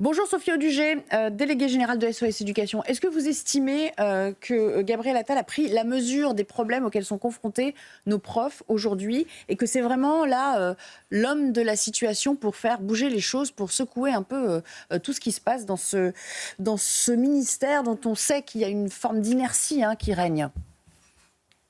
Bonjour Sophie Audugé, déléguée générale de SOS Éducation. Est-ce que vous estimez que Gabriel Attal a pris la mesure des problèmes auxquels sont confrontés nos profs aujourd'hui et que c'est vraiment là l'homme de la situation pour faire bouger les choses, pour secouer un peu tout ce qui se passe dans ce ministère dont on sait qu'il y a une forme d'inertie qui règne?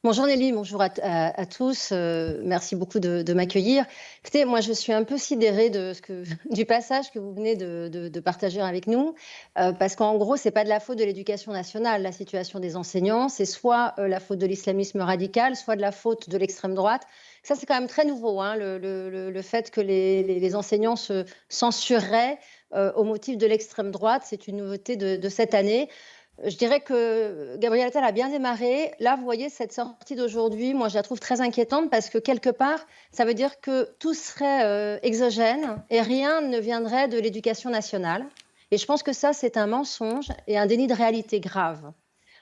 Bonjour Nelly, bonjour à tous. Merci beaucoup de m'accueillir. Écoutez, moi je suis un peu sidérée du passage que vous venez de partager avec nous, parce qu'en gros, c'est pas de la faute de l'éducation nationale, la situation des enseignants, c'est soit la faute de l'islamisme radical, soit de la faute de l'extrême droite. Ça, c'est quand même très nouveau, hein, le fait que les enseignants se censureraient au motif de l'extrême droite. C'est une nouveauté de cette année. Je dirais que Gabriel Attal a bien démarré. Là, vous voyez, cette sortie d'aujourd'hui, moi, je la trouve très inquiétante parce que quelque part, ça veut dire que tout serait exogène et rien ne viendrait de l'éducation nationale. Et je pense que ça, c'est un mensonge et un déni de réalité grave.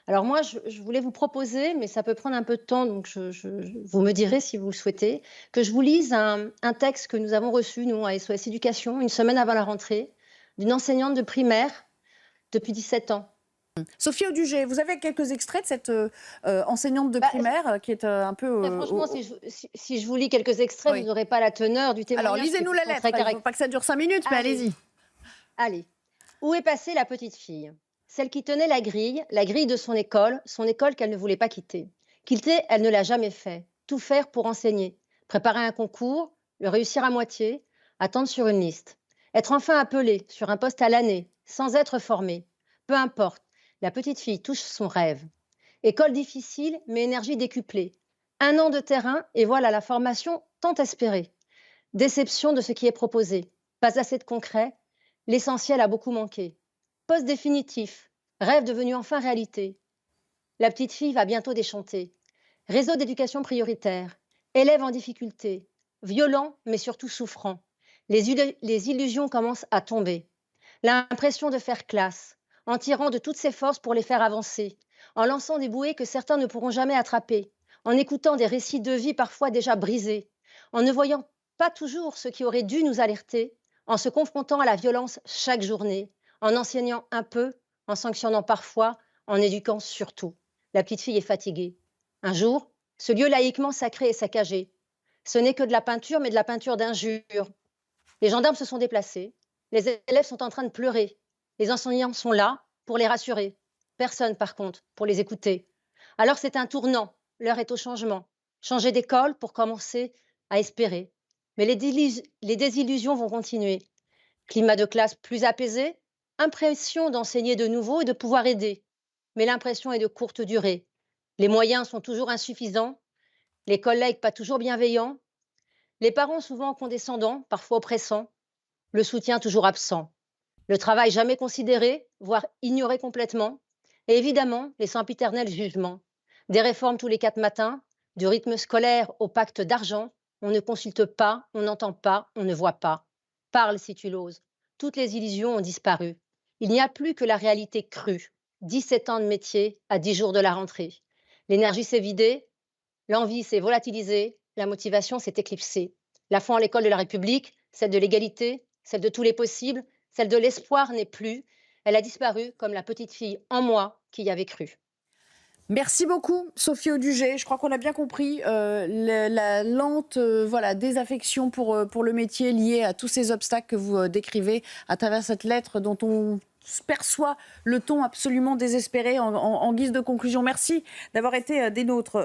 Alors moi, je voulais vous proposer, mais ça peut prendre un peu de temps, donc vous me direz si vous le souhaitez, que je vous lise un texte que nous avons reçu, nous, à SOS Éducation, une semaine avant la rentrée, d'une enseignante de primaire depuis 17 ans. Sophie Audugé, vous avez quelques extraits de cette enseignante de primaire qui est un peu... Très franchement, si je vous lis quelques extraits, Oui. vous n'aurez pas la teneur du témoignage. Alors, lisez-nous la lettre. Très Il ne faut pas que ça dure 5 minutes, mais allez-y. Allez. Où est passée la petite fille? Celle qui tenait la grille de son école qu'elle ne voulait pas quitter. Quitter, elle ne l'a jamais fait. Tout faire pour enseigner. Préparer un concours, le réussir à moitié, attendre sur une liste. Être enfin appelée sur un poste à l'année, sans être formée. Peu importe, la petite fille touche son rêve. École difficile, mais énergie décuplée. 1 an de terrain et voilà la formation tant espérée. Déception de ce qui est proposé. Pas assez de concret. L'essentiel a beaucoup manqué. Poste définitif. Rêve devenu enfin réalité. La petite fille va bientôt déchanter. Réseau d'éducation prioritaire. Élèves en difficulté. Violents, mais surtout souffrants. Les illusions commencent à tomber. L'impression de faire classe. En tirant de toutes ses forces pour les faire avancer. En lançant des bouées que certains ne pourront jamais attraper. En écoutant des récits de vie parfois déjà brisés. En ne voyant pas toujours ce qui aurait dû nous alerter. En se confrontant à la violence chaque journée. En enseignant un peu. En sanctionnant parfois. En éduquant surtout. La petite fille est fatiguée. Un jour, ce lieu laïquement sacré est saccagé. Ce n'est que de la peinture, mais de la peinture d'injures. Les gendarmes se sont déplacés. Les élèves sont en train de pleurer. Les enseignants sont là pour les rassurer. Personne, par contre, pour les écouter. Alors c'est un tournant. L'heure est au changement. Changer d'école pour commencer à espérer. Mais les désillusions vont continuer. Climat de classe plus apaisé. Impression d'enseigner de nouveau et de pouvoir aider. Mais l'impression est de courte durée. Les moyens sont toujours insuffisants. Les collègues pas toujours bienveillants. Les parents souvent condescendants, parfois oppressants. Le soutien toujours absent. Le travail jamais considéré, voire ignoré complètement. Et évidemment, les sempiternels jugements. Des réformes tous les 4 matins, du rythme scolaire au pacte d'argent. On ne consulte pas, on n'entend pas, on ne voit pas. Parle si tu l'oses. Toutes les illusions ont disparu. Il n'y a plus que la réalité crue. 17 ans de métier à 10 jours de la rentrée. L'énergie s'est vidée, l'envie s'est volatilisée, la motivation s'est éclipsée. La foi en l'école de la République, celle de l'égalité, celle de tous les possibles, celle de l'espoir n'est plus. Elle a disparu comme la petite fille en moi qui y avait cru. Merci beaucoup, Sophie Audugé. Je crois qu'on a bien compris la lente désaffection pour le métier liée à tous ces obstacles que vous décrivez à travers cette lettre dont on perçoit le ton absolument désespéré en guise de conclusion. Merci d'avoir été des nôtres.